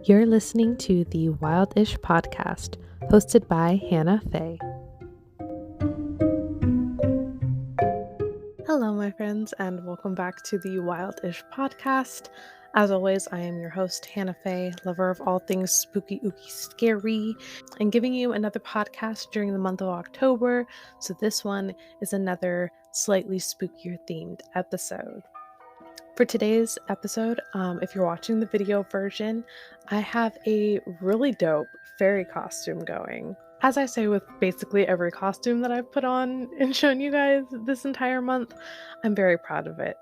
You're listening to the Wildish podcast, hosted by Hannah Faye. Hello, my friends, and welcome back to the Wildish podcast. As always, I am your host, Hannah Faye, lover of all things spooky, ooky, scary, and giving you another podcast during the month of October. So this one is another slightly spookier themed episode. For today's episode, if you're watching the video version, I have a really dope fairy costume going. As I say with basically every costume that I've put on and shown you guys this entire month, I'm very proud of it.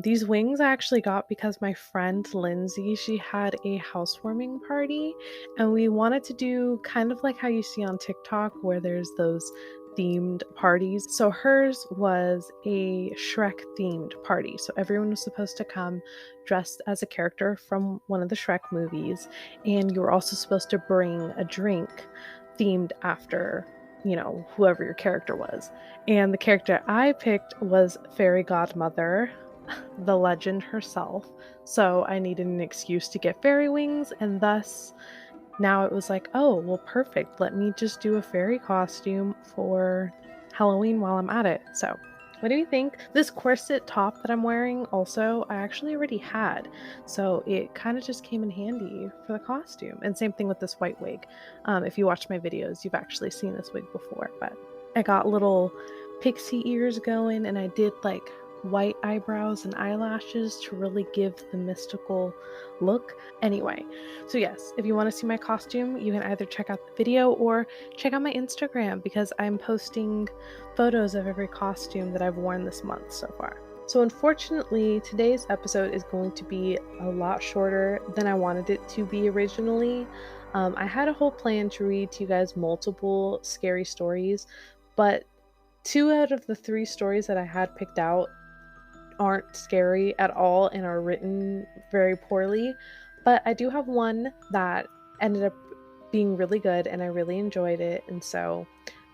These wings I actually got because my friend Lindsay, she had a housewarming party, and we wanted to do kind of like how you see on TikTok where there's those themed parties. So hers was a Shrek themed party. So everyone was supposed to come dressed as a character from one of the Shrek movies, and you were also supposed to bring a drink themed after, whoever your character was. And the character I picked was Fairy Godmother, the legend herself. So I needed an excuse to get fairy wings, and thus now it was like, oh, well, perfect. Let me just do a fairy costume for Halloween while I'm at it. So, what do you think? This corset top that I'm wearing also, I actually already had. So, it kind of just came in handy for the costume. And same thing with this white wig. If you watch my videos, you've actually seen this wig before. But I got little pixie ears going, and I did like white eyebrows and eyelashes to really give the mystical look. Anyway, so yes, if you want to see my costume, you can either check out the video or check out my Instagram because I'm posting photos of every costume that I've worn this month so far. So unfortunately, today's episode is going to be a lot shorter than I wanted it to be originally. I had a whole plan to read to you guys multiple scary stories, but 2 out of the 3 stories that I had picked out aren't scary at all and are written very poorly, but I do have one that ended up being really good and I really enjoyed it, and so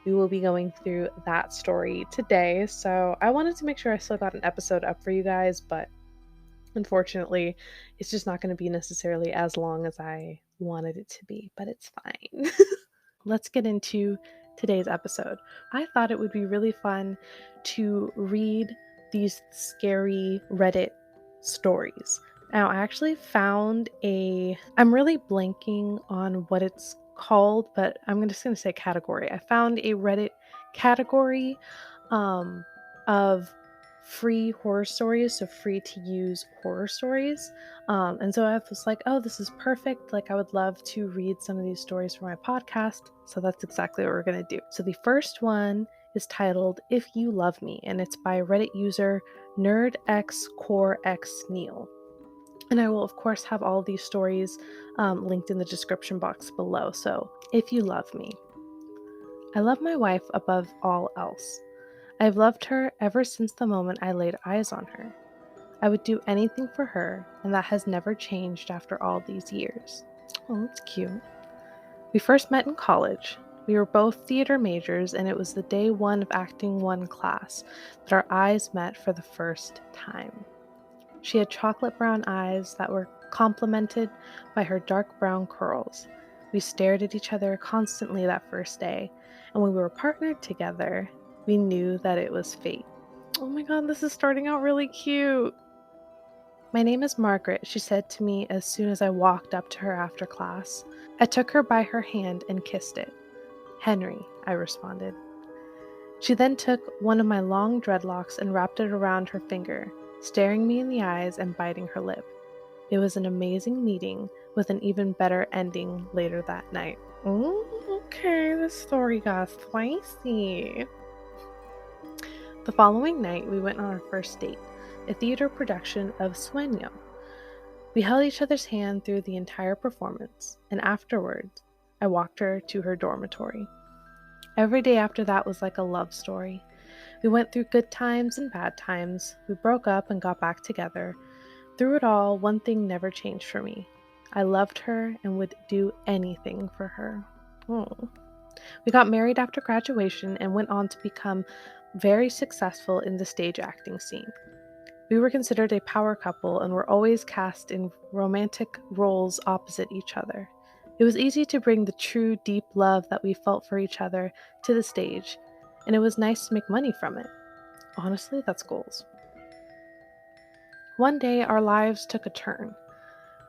we will be going through that story today. So I wanted to make sure I still got an episode up for you guys, but unfortunately it's just not going to be necessarily as long as I wanted it to be, but it's fine. Let's get into today's episode. I thought it would be really fun to read these scary Reddit stories. Now, I actually found I'm really blanking on what it's called, but I'm just going to say category. I found a Reddit category of free horror stories, so free to use horror stories. And so I was like, oh, this is perfect. Like, I would love to read some of these stories for my podcast. So that's exactly what we're going to do. So the first one is titled If You Love Me, and it's by Reddit user NerdXCoreXNeil. And I will, of course, have all these stories linked in the description box below. So, if you love me. I love my wife above all else. I've loved her ever since the moment I laid eyes on her. I would do anything for her, and that has never changed after all these years. Oh, that's cute. We first met in college. We were both theater majors, and it was the day 1 of Acting 1 class that our eyes met for the first time. She had chocolate brown eyes that were complemented by her dark brown curls. We stared at each other constantly that first day, and when we were partnered together, we knew that it was fate. Oh my god, this is starting out really cute. My name is Margaret, she said to me as soon as I walked up to her after class. I took her by her hand and kissed it. Henry, I responded. She then took one of my long dreadlocks and wrapped it around her finger, staring me in the eyes and biting her lip. It was an amazing meeting with an even better ending later that night. Okay, this story got spicy. The following night, we went on our first date, a theater production of Sueño. We held each other's hand through the entire performance, and afterwards, I walked her to her dormitory. Every day after that was like a love story. We went through good times and bad times. We broke up and got back together. Through it all, one thing never changed for me. I loved her and would do anything for her. Oh. We got married after graduation and went on to become very successful in the stage acting scene. We were considered a power couple and were always cast in romantic roles opposite each other. It was easy to bring the true, deep love that we felt for each other to the stage, and it was nice to make money from it. Honestly, that's goals. One day, our lives took a turn.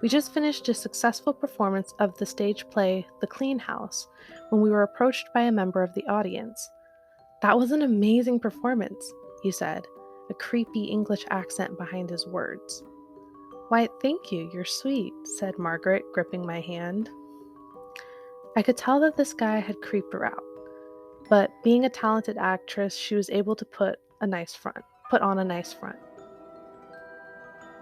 We just finished a successful performance of the stage play The Clean House when we were approached by a member of the audience. "That was an amazing performance," he said, a creepy English accent behind his words. "Why, thank you, you're sweet," said Margaret, gripping my hand. I could tell that this guy had creeped her out, but being a talented actress, she was able to put on a nice front.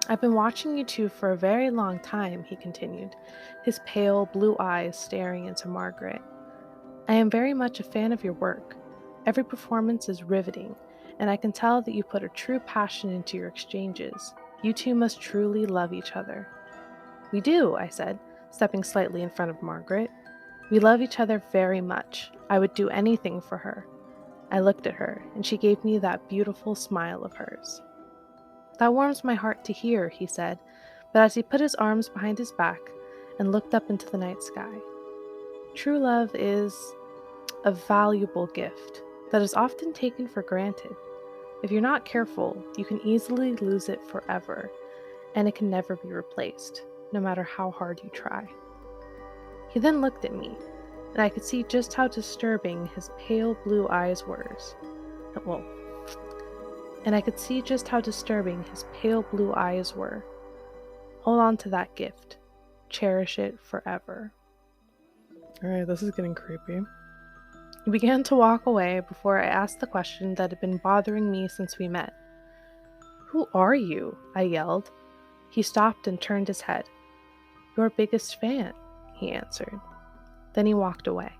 "I've been watching you two for a very long time," he continued, his pale blue eyes staring into Margaret. "I am very much a fan of your work. Every performance is riveting, and I can tell that you put a true passion into your exchanges. You two must truly love each other." "We do," I said, stepping slightly in front of Margaret. "We love each other very much. I would do anything for her." I looked at her, and she gave me that beautiful smile of hers. "That warms my heart to hear," he said, but as he put his arms behind his back and looked up into the night sky. "True love is a valuable gift that is often taken for granted. If you're not careful, you can easily lose it forever, and it can never be replaced, no matter how hard you try." He then looked at me, and I could see just how disturbing his pale blue eyes were. Well, and I could see just how disturbing his pale blue eyes were. Hold on to that gift. Cherish it forever. Alright, this is getting creepy. He began to walk away before I asked the question that had been bothering me since we met. "Who are you?" I yelled. He stopped and turned his head. "Your biggest fan," he answered. Then he walked away.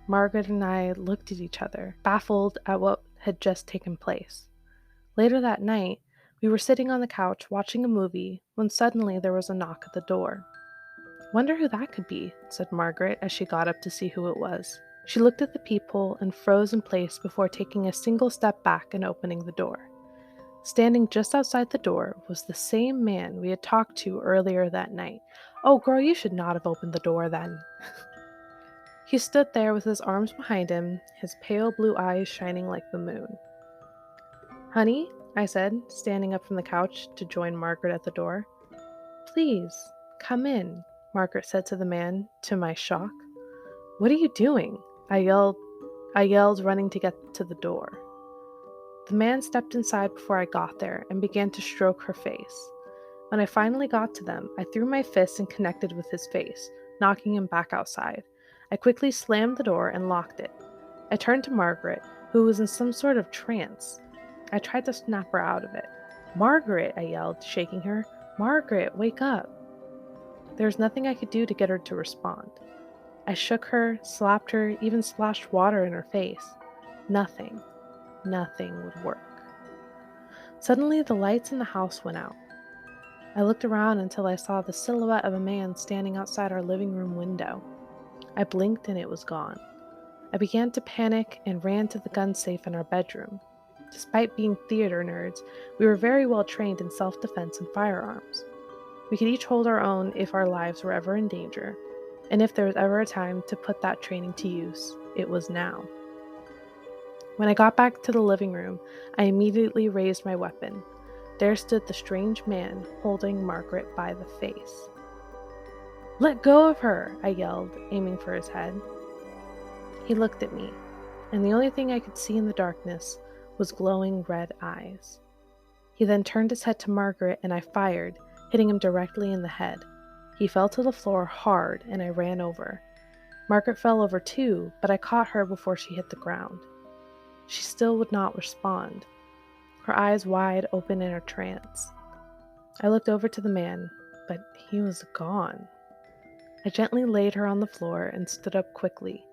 Margaret and I looked at each other, baffled at what had just taken place. Later that night, we were sitting on the couch watching a movie when suddenly there was a knock at the door. "Wonder who that could be," said Margaret as she got up to see who it was. She looked at the people and froze in place before taking a single step back and opening the door. Standing just outside the door was the same man we had talked to earlier that night. "Oh, girl, you should not have opened the door then." He stood there with his arms behind him, his pale blue eyes shining like the moon. "Honey," I said, standing up from the couch to join Margaret at the door. "Please, come in," Margaret said to the man, to my shock. "What are you doing?" I yelled, running to get to the door. The man stepped inside before I got there and began to stroke her face. When I finally got to them, I threw my fist and connected with his face, knocking him back outside. I quickly slammed the door and locked it. I turned to Margaret, who was in some sort of trance. I tried to snap her out of it. "Margaret," I yelled, shaking her. "Margaret, wake up." There was nothing I could do to get her to respond. I shook her, slapped her, even splashed water in her face. Nothing would work. Suddenly, the lights in the house went out. I looked around until I saw the silhouette of a man standing outside our living room window. I blinked and it was gone. I began to panic and ran to the gun safe in our bedroom. Despite being theater nerds, we were very well trained in self-defense and firearms. We could each hold our own if our lives were ever in danger, and if there was ever a time to put that training to use, it was now. When I got back to the living room, I immediately raised my weapon. There stood the strange man holding Margaret by the face. "Let go of her!" I yelled, aiming for his head. He looked at me, and the only thing I could see in the darkness was glowing red eyes. He then turned his head to Margaret and I fired, hitting him directly in the head. He fell to the floor hard and I ran over. Margaret fell over too, but I caught her before she hit the ground. She still would not respond, her eyes wide open in her trance. I looked over to the man, but he was gone. I gently laid her on the floor and stood up quickly,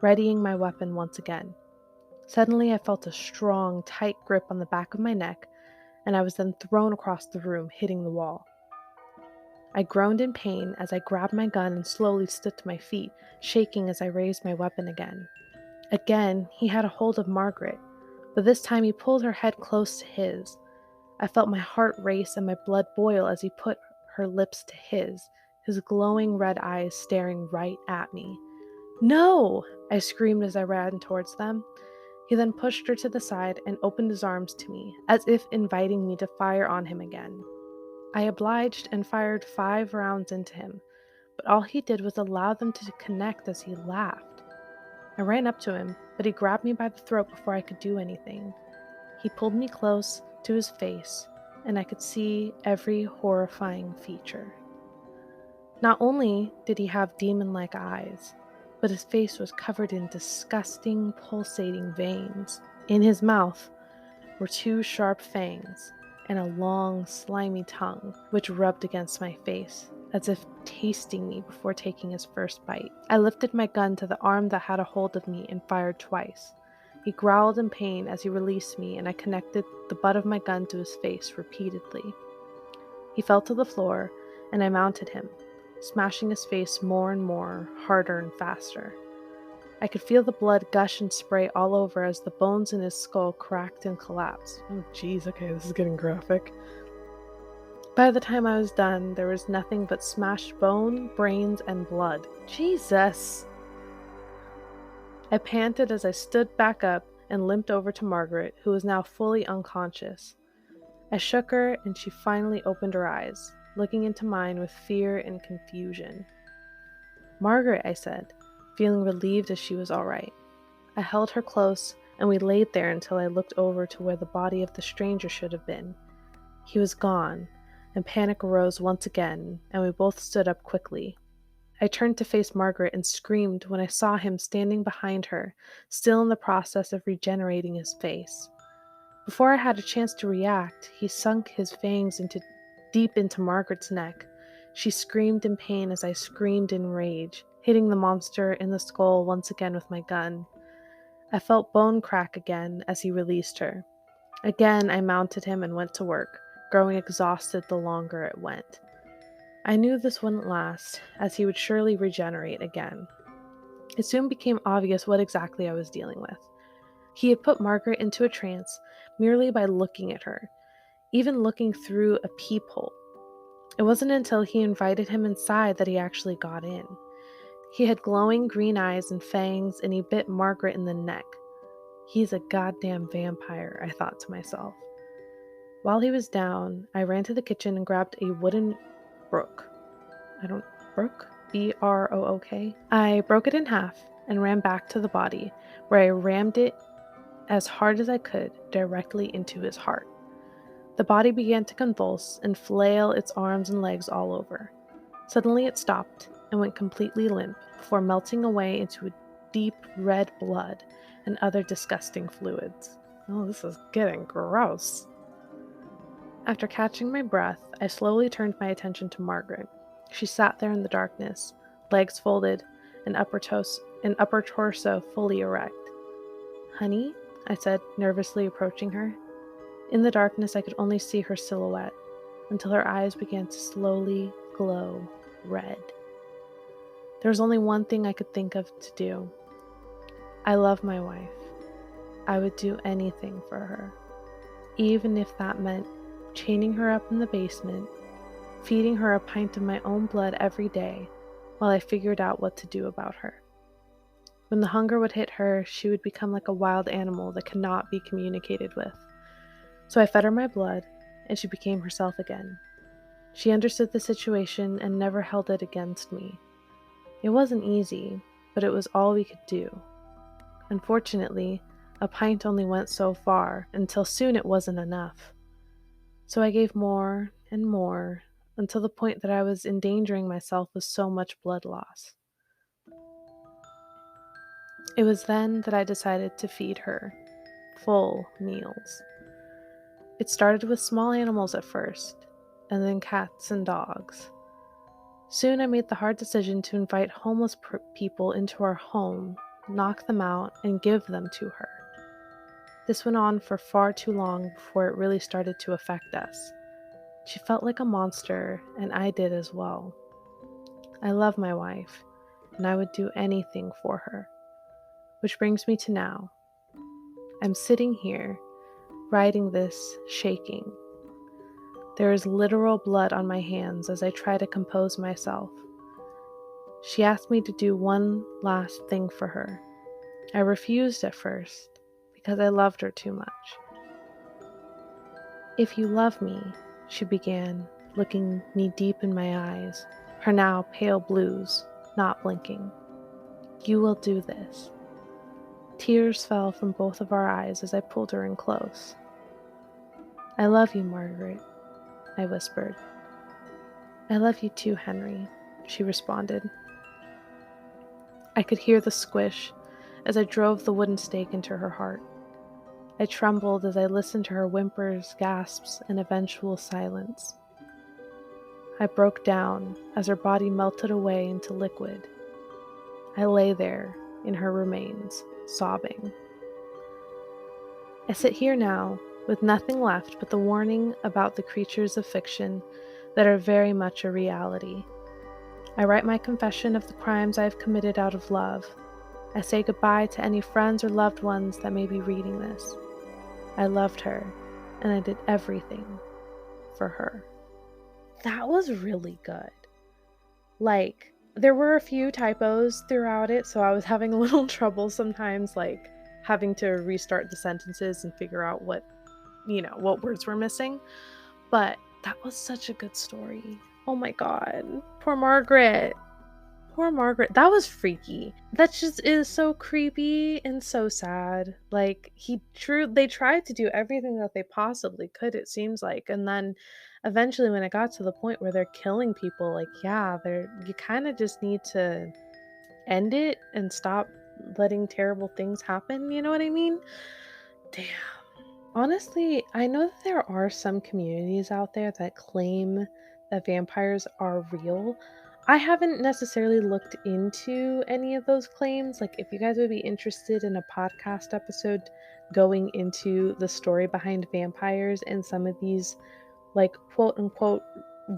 readying my weapon once again. Suddenly I felt a strong, tight grip on the back of my neck, and I was then thrown across the room, hitting the wall. I groaned in pain as I grabbed my gun and slowly stood to my feet, shaking as I raised my weapon again. Again, he had a hold of Margaret, but this time he pulled her head close to his. I felt my heart race and my blood boil as he put her lips to his glowing red eyes staring right at me. "No!" I screamed as I ran towards them. He then pushed her to the side and opened his arms to me, as if inviting me to fire on him again. I obliged and fired 5 rounds into him, but all he did was allow them to connect as he laughed. I ran up to him, but he grabbed me by the throat before I could do anything. He pulled me close to his face, and I could see every horrifying feature. Not only did he have demon-like eyes, but his face was covered in disgusting, pulsating veins. In his mouth were 2 sharp fangs and a long, slimy tongue, which rubbed against my face, as if tasting me before taking his first bite. I lifted my gun to the arm that had a hold of me and fired twice. He growled in pain as he released me, and I connected the butt of my gun to his face repeatedly. He fell to the floor, and I mounted him, smashing his face more and more, harder and faster. I could feel the blood gush and spray all over as the bones in his skull cracked and collapsed. Oh jeez, okay, this is getting graphic. By the time I was done, there was nothing but smashed bone, brains, and blood. Jesus! I panted as I stood back up and limped over to Margaret, who was now fully unconscious. I shook her, and she finally opened her eyes, looking into mine with fear and confusion. "Margaret," I said, feeling relieved as she was all right. I held her close, and we laid there until I looked over to where the body of the stranger should have been. He was gone, and panic arose once again, and we both stood up quickly. I turned to face Margaret and screamed when I saw him standing behind her, still in the process of regenerating his face. Before I had a chance to react, he sunk his fangs deep into Margaret's neck. She screamed in pain as I screamed in rage, hitting the monster in the skull once again with my gun. I felt bone crack again as he released her. Again, I mounted him and went to work, growing exhausted the longer it went. I knew this wouldn't last, as he would surely regenerate again. It soon became obvious what exactly I was dealing with. He had put Margaret into a trance merely by looking at her, even looking through a peephole. It wasn't until he invited him inside that he actually got in. He had glowing green eyes and fangs, and he bit Margaret in the neck. He's a goddamn vampire, I thought to myself. While he was down, I ran to the kitchen and grabbed a wooden brook. B-R-O-O-K. I broke it in half and ran back to the body, where I rammed it as hard as I could directly into his heart. The body began to convulse and flail its arms and legs all over. Suddenly it stopped and went completely limp before melting away into a deep red blood and other disgusting fluids. Oh, this is getting gross. After catching my breath, I slowly turned my attention to Margaret. She sat there in the darkness, legs folded, and upper torso fully erect. "Honey?" I said, nervously approaching her. In the darkness, I could only see her silhouette, until her eyes began to slowly glow red. There was only one thing I could think of to do. I love my wife. I would do anything for her, even if that meant chaining her up in the basement, feeding her a pint of my own blood every day while I figured out what to do about her. When the hunger would hit her, she would become like a wild animal that cannot be communicated with. So I fed her my blood, and she became herself again. She understood the situation and never held it against me. It wasn't easy, but it was all we could do. Unfortunately, a pint only went so far, until soon it wasn't enough. So I gave more and more, until the point that I was endangering myself with so much blood loss. It was then that I decided to feed her full meals. It started with small animals at first, and then cats and dogs. Soon I made the hard decision to invite homeless people into our home, knock them out, and give them to her. This went on for far too long before it really started to affect us. She felt like a monster, and I did as well. I love my wife, and I would do anything for her. Which brings me to now. I'm sitting here, writing this, shaking. There is literal blood on my hands as I try to compose myself. She asked me to do one last thing for her. I refused at first because I loved her too much. "If you love me," she began, looking me deep in my eyes, her now pale blues not blinking, "you will do this." Tears fell from both of our eyes as I pulled her in close. "I love you, Margaret," I whispered. "I love you too, Henry," she responded. I could hear the squish as I drove the wooden stake into her heart. I trembled as I listened to her whimpers, gasps, and eventual silence. I broke down as her body melted away into liquid. I lay there in her remains, sobbing. I sit here now with nothing left but the warning about the creatures of fiction that are very much a reality. I write my confession of the crimes I have committed out of love. I say goodbye to any friends or loved ones that may be reading this. I loved her, and I did everything for her. That was really good. Like, there were a few typos throughout it, so I was having a little trouble sometimes, like, having to restart the sentences and figure out what words were missing. But that was such a good story. Oh my god. Poor Margaret. Poor Margaret. That was freaky. That just is so creepy and so sad. Like, they tried to do everything that they possibly could, it seems like. And then eventually when it got to the point where they're killing people, like, yeah, you kind of just need to end it and stop letting terrible things happen, you know what I mean? Damn. Honestly, I know that there are some communities out there that claim that vampires are real. I haven't necessarily looked into any of those claims. Like, if you guys would be interested in a podcast episode going into the story behind vampires and some of these, like, quote unquote,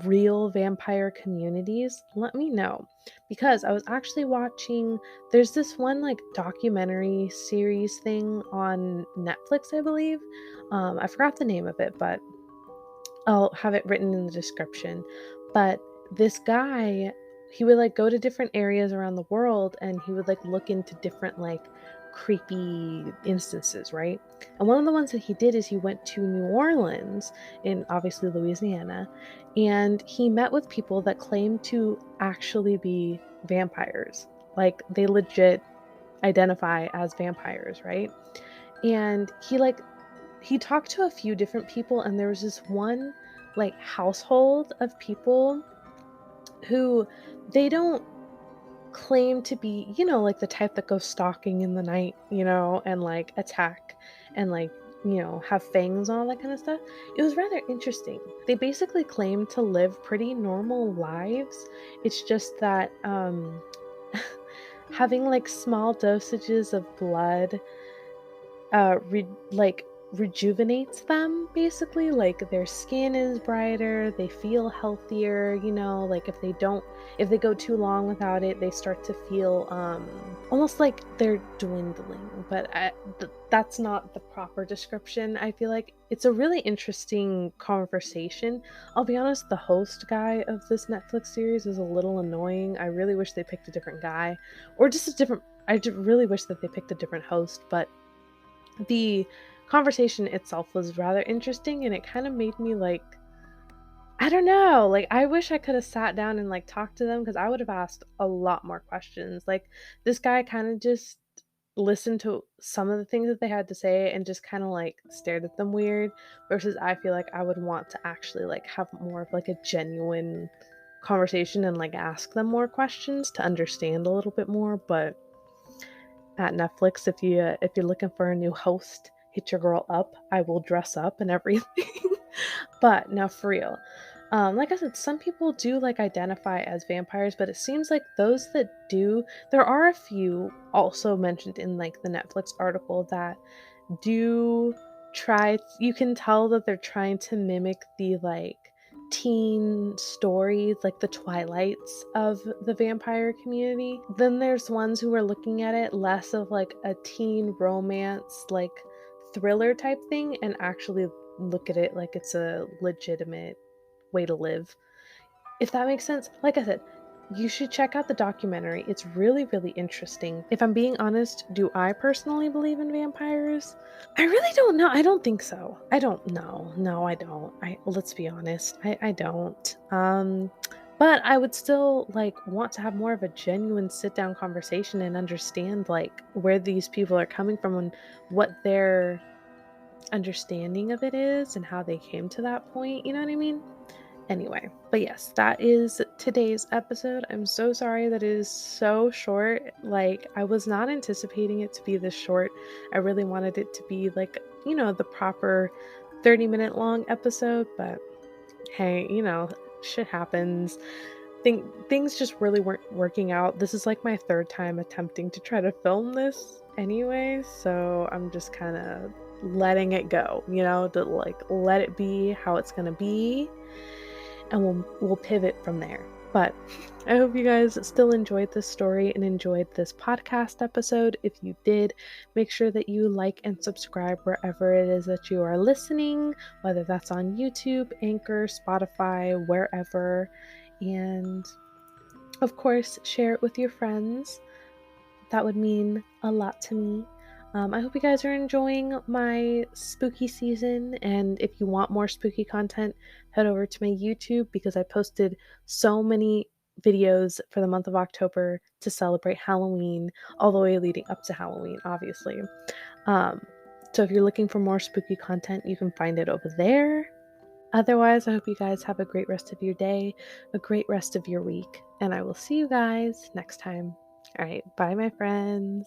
real vampire communities, let me know. Because I was actually watching, there's this one, like, documentary series thing on Netflix, I believe. I forgot the name of it, but I'll have it written in the description. But this guy, he would, like, go to different areas around the world and he would, like, look into different, like, creepy instances, right? And one of the ones that he did is he went to New Orleans, in obviously Louisiana, and he met with people that claimed to actually be vampires. Like, they legit identify as vampires, right? And he talked to a few different people, and there was this one, like, household of people who, they don't claim to be, like, the type that goes stalking in the night, and, like, attack and, like, have fangs and all that kind of stuff. It was rather interesting. They basically claim to live pretty normal lives. It's just that having, like, small dosages of blood like, rejuvenates them, basically. Like, their skin is brighter, they feel healthier, like, if they go too long without it, they start to feel almost like they're dwindling. But that's not the proper description. I feel like it's a really interesting conversation. I'll be honest, the host guy of this Netflix series is a little annoying. I really wish they picked a different guy, or just really wish that they picked a different host. But the conversation itself was rather interesting, and it kind of made me, like, I don't know, like, I wish I could have sat down and, like, talked to them, because I would have asked a lot more questions. Like, this guy kind of just listened to some of the things that they had to say and just kind of, like, stared at them weird, versus I feel like I would want to actually, like, have more of, like, a genuine conversation and, like, ask them more questions to understand a little bit more. But at Netflix, if you're looking for a new host, hit your girl up. I will dress up and everything. But now, for real, like I said, some people do, like, identify as vampires, but it seems like those that do, there are a few also mentioned in, like, the Netflix article that do try. You can tell that they're trying to mimic the, like, teen stories, like the Twilights of the vampire community. Then there's ones who are looking at it less of, like, a teen romance, like, thriller type thing, and actually look at it like it's a legitimate way to live. If that makes sense, like I said, you should check out the documentary. It's really, really interesting. If I'm being honest, do I personally believe in vampires? I really don't know. I don't think so. I don't know. No, I don't. Let's be honest. I don't. But I would still like want to have more of a genuine sit down conversation and understand like where these people are coming from and what their understanding of it is and how they came to that point. You know what I mean? Anyway, but yes, that is today's episode. I'm so sorry that it is so short. Like, I was not anticipating it to be this short. I really wanted it to be like, the proper 30-minute long episode, but hey, shit happens. Things just really weren't working out. This is like my third time attempting to try to film this anyway, so I'm just kind of letting it go, to like let it be how it's going to be, and we'll pivot from there. But I hope you guys still enjoyed this story and enjoyed this podcast episode. If you did, make sure that you like and subscribe wherever it is that you are listening, whether that's on YouTube, Anchor, Spotify, wherever. And of course, share it with your friends. That would mean a lot to me. I hope you guys are enjoying my spooky season, and if you want more spooky content, head over to my YouTube because I posted so many videos for the month of October to celebrate Halloween, all the way leading up to Halloween, obviously. So if you're looking for more spooky content, you can find it over there. Otherwise, I hope you guys have a great rest of your day, a great rest of your week, and I will see you guys next time. All right, bye, my friends.